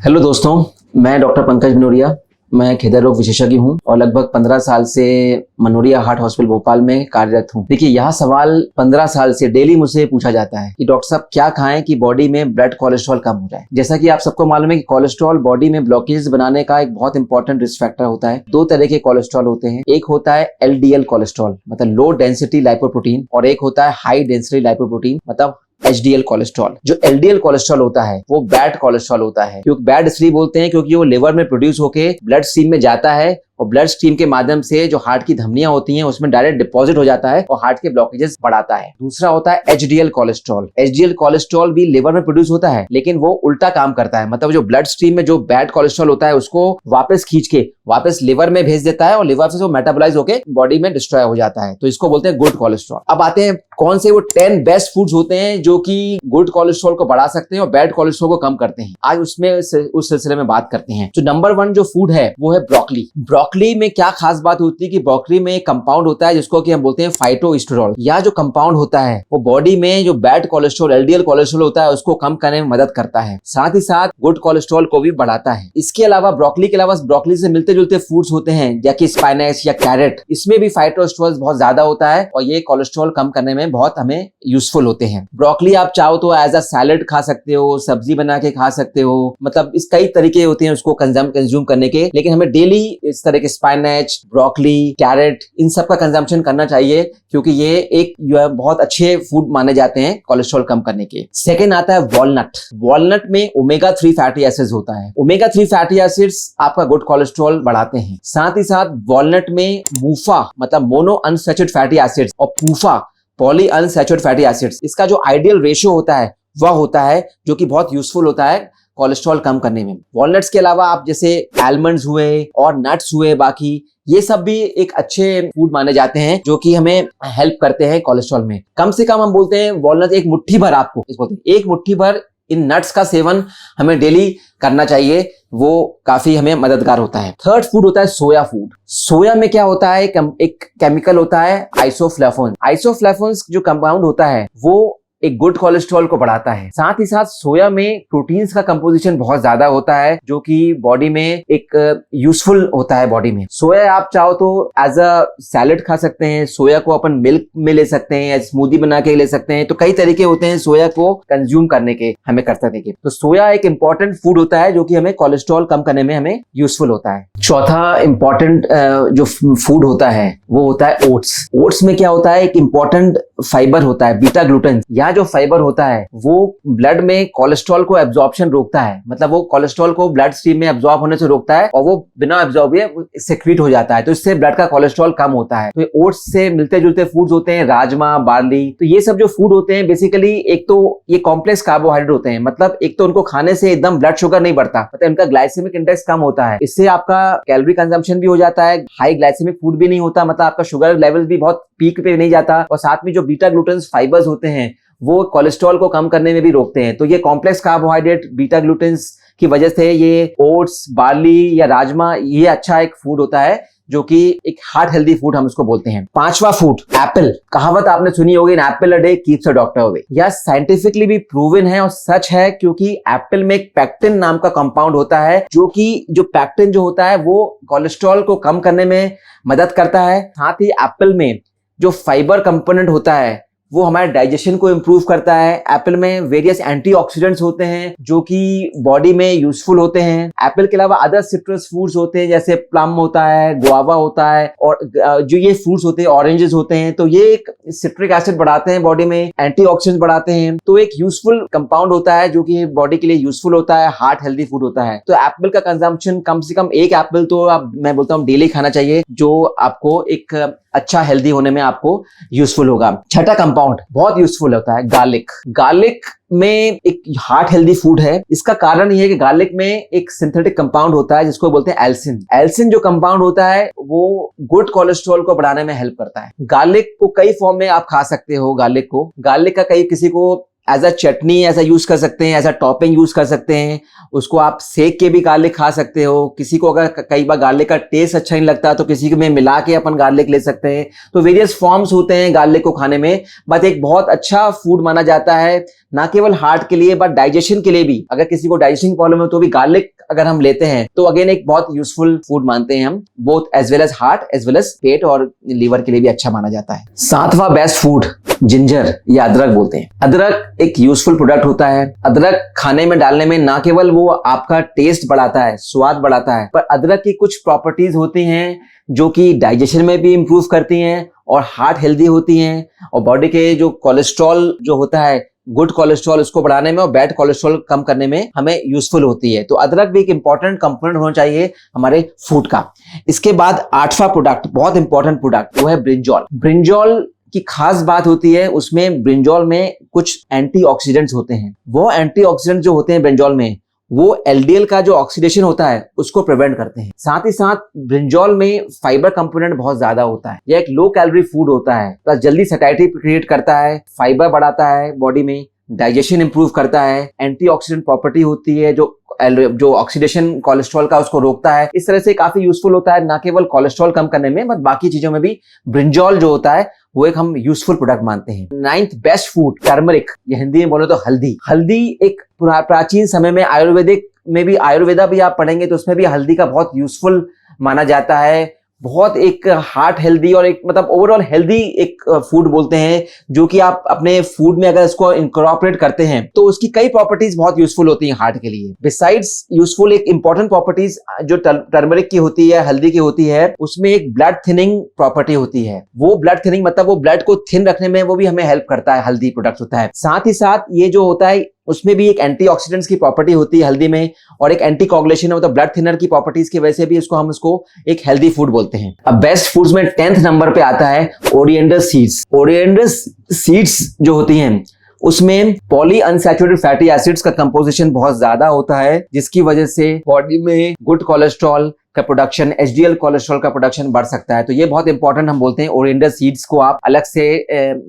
Hello दोस्तों, मैं doctor Pankaj मनोरिया। मैं हृदय रोग विशेषज्ञ हूं और लगभग 15 साल से मनोरिया हार्ट हॉस्पिटल भोपाल में कार्यरत हूं। देखिए, यह सवाल 15 साल से डेली मुझसे पूछा जाता है कि डॉक्टर साहब क्या खाएं कि बॉडी में ब्लड कोलेस्ट्रॉल कम हो जाए। जैसा कि आप सबको मालूम है कि कोलेस्ट्रॉल बॉडी में ब्लॉकेज बनाने का एक बहुत इंपॉर्टेंट रिस्क फैक्टर होता है। दो तरह के कोलेस्ट्रॉल होते हैं, एक होता है LDL कोलेस्ट्रॉल मतलब लो डेंसिटी लाइपोप्रोटीन, और एक होता है हाई डेंसिटी लाइपोप्रोटीन मतलब HDL कोलेस्ट्रॉल। जो LDL कोलेस्ट्रॉल होता है वो बैड कोलेस्ट्रॉल होता है। क्योंकि बैड इसलिए बोलते हैं क्योंकि वो लिवर में प्रोड्यूस होके ब्लड स्ट्रीम में जाता है और ब्लड स्ट्रीम के माध्यम से जो हार्ट की धमनियां होती हैं उसमें डायरेक्ट डिपॉजिट हो जाता है और हार्ट के ब्लॉकेजेस बढ़ाता है। दूसरा होता है HDL कोलेस्ट्रॉल। HDL कोलेस्ट्रॉल भी लिवर में प्रोड्यूस होता है, लेकिन वो उल्टा काम करता है। मतलब जो ब्लड स्ट्रीम में जो बैड कोलेस्ट्रॉल होता है उसको वापस खींच के वापस लिवर में भेज देता है और लिवर से वो मेटाबोलाइज होकर बॉडी में डिस्ट्रॉय हो जाता है। तो इसको बोलते हैं गुड कोलेस्ट्रॉल। अब आते हैं कौन से वो 10 बेस्ट फूड्स होते हैं जो कि गुड कोलेस्ट्रॉल को बढ़ा सकते हैं और बैड कोलेस्ट्रॉल को कम करते हैं। आज उसमें उस सिलसिले में बात करते हैं। तो नंबर 1 जो फूड है वो है ब्रोकली। ब्रोकली में क्या खास बात होती है कि ब्रोकली में एक कंपाउंड होता है जिसको कि हम बोलते हैं फाइटोस्टेरॉल। या जो कंपाउंड होता है वो बॉडी में जो बैड कोलेस्ट्रॉल LDL कोलेस्ट्रॉल होता है उसको कम करने में मदद करता है, साथ ही साथ गुड कोलेस्ट्रॉल को भी बढ़ाता है। इसके अलावा ब्रोकली के अलावा ब्रोकली से मिलते जुलते फूड्स होते हैं जैसे स्पाइनच या कैरेट, इसमें भी फाइटोस्टेरॉल बहुत ज्यादा होता है और ये कोलेस्ट्रॉल कम करने में बहुत हमें यूजफुल होते हैं। ब्रोकली आप चाहो तो एज अ सैलेड खा सकते हो, सब्जी बना के खा सकते हो, मतलब इस कई तरीके होते हैं उसको कंज्यूम करने के। लेकिन हमें डेली इस तरह के स्पाइनच, ब्रोकली, कैरेट इन सब का कंजम्पशन करना चाहिए क्योंकि ये एक बहुत अच्छे फूड माने जाते हैं कोलेस्ट्रॉल कम करने के। सेकेंड आता है वॉलनट। वॉलनट में ओमेगा 3 फैटी एसिड्स होता है। ओमेगा 3 फैटी एसिड्स आपका गुड कोलेस्ट्रॉल बढ़ाते हैं। साथ ही साथ वॉलनट में मूफा मतलब मोनो अनसैचुरेटेड फैटी एसिड्स और पूफा पॉली अनसैचुरेटेड फैटी एसिड्स, इसका जो आइडियल रेशियो होता है वह होता है जो कि बहुत यूजफुल होता है कोलेस्ट्रॉल कम करने में। वॉलनट्स के अलावा आप जैसे आलमंड्स हुए और नट्स हुए, बाकी ये सब भी एक अच्छे फूड माने जाते हैं जो कि हमें हेल्प करते हैं कोलेस्ट्रॉल में। कम से कम हम बोलते हैं वॉलनट एक मुट्ठी भर, आपको एक मुट्ठी भर इन नट्स का सेवन हमें डेली करना चाहिए, वो काफी हमें मददगार होता है। थर्ड फूड होता है सोया फूड। सोया में क्या होता है, एक केमिकल होता है आइसोफ्लेवोन। आइसोफ्लेवोन जो कंपाउंड होता है वो एक गुड कोलेस्ट्रॉल को बढ़ाता है। साथ ही साथ सोया में प्रोटीन्स का कंपोजिशन बहुत ज्यादा होता है जो कि बॉडी में एक यूजफुल होता है बॉडी में। सोया आप चाहो तो एज अ सैलेड खा सकते हैं, सोया को अपन मिल्क में ले सकते हैं, स्मूदी बना के ले सकते हैं। तो कई तरीके होते हैं सोया को कंज्यूम करने के, हमें कर सकते हैं। तो सोया एक इंपॉर्टेंट फूड होता है जो कि हमें कोलेस्ट्रॉल कम करने में हमें यूजफुल होता है। चौथा इंपॉर्टेंट जो फूड होता है वो होता है ओट्स। ओट्स में क्या होता है, एक इंपॉर्टेंट फाइबर होता है बीटा ग्लूटेन। यह जो फाइबर होता है वो ब्लड में कोलेस्ट्रॉल को एब्जॉर्प्शन रोकता है, मतलब वो कोलेस्ट्रॉल को ब्लड स्ट्रीम में एब्जॉर्ब होने से रोकता है और वो बिना एब्जॉर्ब हुए सेक्रीट हो जाता है। तो इससे ब्लड का कोलेस्ट्रॉल कम होता है। तो ये ओट्स से मिलते जुलते फूड्स होते हैं, राजमा, बार्ली। तो ये सब जो फूड होते हैं बेसिकली एक तो ये कॉम्प्लेक्स कार्बोहाइड्रेट होते हैं, मतलब एक तो उनको खाने से एकदम ब्लड शुगर नहीं बढ़ता, मतलब इनका ग्लाइसेमिक इंडेक्स कम होता है। इससे आपका कैलोरी कंजम्पशन भी हो जाता है, हाई ग्लाइसेमिक फूड भी नहीं होता, मतलब आपका शुगर लेवल भी बहुत पीक पे नहीं जाता। और साथ में जो बीटा ग्लूटेन फाइबर्स होते हैं वो कोलेस्ट्रॉल को कम करने में भी रोकते हैं। तो ये कॉम्प्लेक्स कार्बोहाइड्रेट बीटा ग्लूटेन की वजह से ये ओट्स, बार्ली या राजमा ये अच्छा एक फूड होता है जो कि एक हार्ट हेल्दी फूड हम उसको बोलते हैं। पांचवा फूड एप्पल। कहावत आपने सुनी होगी, an apple a day keeps a doctor away. यह साइंटिफिकली भी प्रूवन है और सच है क्योंकि एप्पल में एक पैक्टिन नाम का कंपाउंड होता है जो कि जो पैक्टिन जो होता है वो कोलेस्ट्रॉल को कम करने में मदद करता है। साथ ही एप्पल में जो फाइबर कंपोनेंट होता है वो हमारे डाइजेशन को इंप्रूव करता है। एप्पल में वेरियस एंटीऑक्सीडेंट्स होते हैं जो कि बॉडी में यूजफुल होते हैं। एप्पल के अलावा अदर सिट्रस फ्रूट्स होते हैं जैसे प्लम होता है, गुआवा होता है, और जो ये फ्रूट्स होते हैं ऑरेंजेस होते हैं। तो ये एक सिट्रिक एसिड बढ़ाते हैं बॉडी में, एंटीऑक्सीडेंट्स बढ़ाते हैं। तो एक यूजफुल कंपाउंड होता है जो कि बॉडी के लिए यूजफुल होता है, हार्ट हेल्दी फूड होता है। तो एप्पल का कंजम्पशन कम से कम एक एप्पल तो मैं बोलता हूँ डेली खाना चाहिए, जो आपको एक अच्छा हेल्दी होने में आपको यूजफुल होगा। छठा कंपाउंड बहुत यूजफुल होता है गार्लिक। गार्लिक में एक हार्ट हेल्दी फूड है। इसका कारण ये है कि गार्लिक में एक सिंथेटिक कंपाउंड होता है जिसको बोलते हैं एल्सिन। एल्सिन जो कंपाउंड होता है वो गुड कोलेस्ट्रॉल को बढ़ाने में हेल्प करता है। गार्लिक को कई फॉर्म में आप खा सकते हो। गार्लिक का कई किसी को एज अ चटनी ऐसा यूज कर सकते हैं, एज अ टॉपिंग यूज कर सकते हैं। उसको आप सेक के भी गार्लिक खा सकते हो। किसी को अगर कई बार गार्लिक का टेस्ट अच्छा नहीं लगता तो किसी में मिला के अपन गार्लिक ले सकते हैं। तो वेरियस फॉर्म्स होते हैं गार्लिक को खाने में, बट एक बहुत अच्छा फूड माना जाता है, ना केवल हार्ट के लिए बट डाइजेशन के लिए भी। अगर किसी को डाइजेशन की प्रॉब्लम है तो भी गार्लिक अगर हम लेते हैं तो अगेन एक बहुत यूजफुल फूड मानते हैं हम, both as well as heart as well as पेट और लीवर के लिए भी अच्छा माना जाता है। सातवां बेस्ट फूड जिंजर या अदरक बोलते हैं। अदरक एक यूजफुल प्रोडक्ट होता है। अदरक खाने में डालने में ना केवल वो आपका टेस्ट बढ़ाता है, स्वाद बढ़ाता है, पर अदरक की कुछ प्रॉपर्टीज होती हैं जो कि डाइजेशन में भी इंप्रूव करती हैं और हार्ट हेल्दी होती हैं और बॉडी के जो कोलेस्ट्रॉल जो होता है, गुड कोलेस्ट्रॉल, उसको बढ़ाने में और बैड कोलेस्ट्रॉल कम करने में हमें यूजफुल होती है। तो अदरक भी एक इंपॉर्टेंट कंपोनेंट होना चाहिए हमारे फूड का। इसके बाद आठवां प्रोडक्ट, बहुत इंपॉर्टेंट प्रोडक्ट, वो है ब्रिंजॉल। ब्रिंजॉल की खास बात होती है, उसमें ब्रिंजॉल में कुछ एंटीऑक्सीडेंट्स होते हैं। वो एंटीऑक्सीडेंट जो होते हैं ब्रिंजॉल में, वो एलडीएल का जो ऑक्सीडेशन होता है उसको प्रिवेंट करते हैं। साथ ही साथ ब्रिंजॉल में फाइबर कंपोनेंट बहुत ज्यादा होता है। यह एक लो कैलोरी फूड होता है, प्लस जल्दी सैटिस्फैक्ट्री क्रिएट करता है, फाइबर बढ़ाता है बॉडी में, डाइजेशन इंप्रूव करता है, एंटीऑक्सीडेंट प्रॉपर्टी होती है जो ऑक्सीडेशन कोलेस्ट्रॉल का उसको रोकता है। इस तरह से काफी यूजफुल होता है, ना केवल कोलेस्ट्रॉल कम करने में बट बाकी चीजों में भी ब्रिंजॉल जो होता है वो एक हम यूजफुल प्रोडक्ट मानते हैं। नाइन्थ बेस्ट फूड टर्मरिक, ये हिंदी में बोले तो हल्दी। हल्दी एक प्राचीन समय में आयुर्वेदिक में भी, आयुर्वेदा भी आप पढ़ेंगे तो उसमें भी हल्दी का बहुत यूजफुल माना जाता है। बहुत एक हार्ट हेल्दी और एक मतलब ओवरऑल हेल्दी एक फूड बोलते हैं, जो कि आप अपने फूड में अगर इसको इनकॉर्पोरेट करते हैं तो उसकी कई प्रॉपर्टीज बहुत यूजफुल होती हैं हार्ट के लिए। बिसाइड्स यूजफुल, एक इंपॉर्टेंट प्रॉपर्टीज जो टर्मरिक की होती है, हल्दी की होती है, उसमें एक ब्लड थिनिंग प्रॉपर्टी होती है। वो ब्लड थिनिंग मतलब वो ब्लड को थिन रखने में वो भी हमें हेल्प करता है, हल्दी प्रोडक्ट होता है। साथ ही साथ ये जो होता है उसमें भी एक एंटीऑक्सीडेंट्स की प्रॉपर्टी होती है हल्दी में, और एक एंटी कोगुलेशन मतलब ब्लड थिनर की प्रॉपर्टीज की वजह से भी हम उसको एक हेल्दी फूड बोलते हैं। अब बेस्ट फूड्स में 10th नंबर पे आता है ओरिएंडर सीड्स। ओरिएंडर सीड्स जो होती हैं उसमें पॉली अनसैचुरेटेड फैटी एसिड्स का कंपोजिशन बहुत ज्यादा होता है, जिसकी वजह से बॉडी में गुड कोलेस्ट्रॉल का प्रोडक्शन, एचडीएल कोलेस्ट्रॉल का प्रोडक्शन बढ़ सकता है। तो ये बहुत इंपॉर्टेंट हम बोलते हैं। ओरिएंडर सीड्स को आप अलग से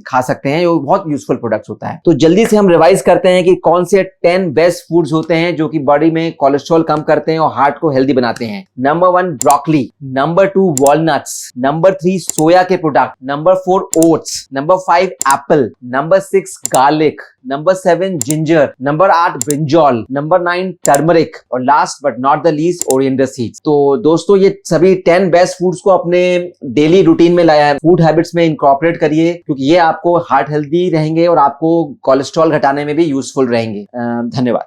खा सकते हैं, ये बहुत यूजफुल प्रोडक्ट होता है। तो जल्दी से हम रिवाइज करते हैं कि कौन से 10 बेस्ट फूड्स होते हैं जो कि बॉडी में कोलेस्ट्रॉल कम करते हैं और हार्ट को हेल्दी बनाते हैं। Number 1 broccoli, number 2 walnuts, number 3 soya के product, number 4 oats, number 5 apple, number 6 garlic, number 7 ginger, number 8 brinjal, number 9 turmeric और last but not the least coriander seeds. तो दोस्तों ये सभी 10 बेस्ट फूड्स को अपने डेली रूटीन में लाया, फूड हैबिट्स में इनकॉर्पोरेट करिए, क्योंकि ये आपको हार्ट हेल्दी रहेंगे और आपको कोलेस्ट्रॉल घटाने में भी यूजफुल रहेंगे। धन्यवाद।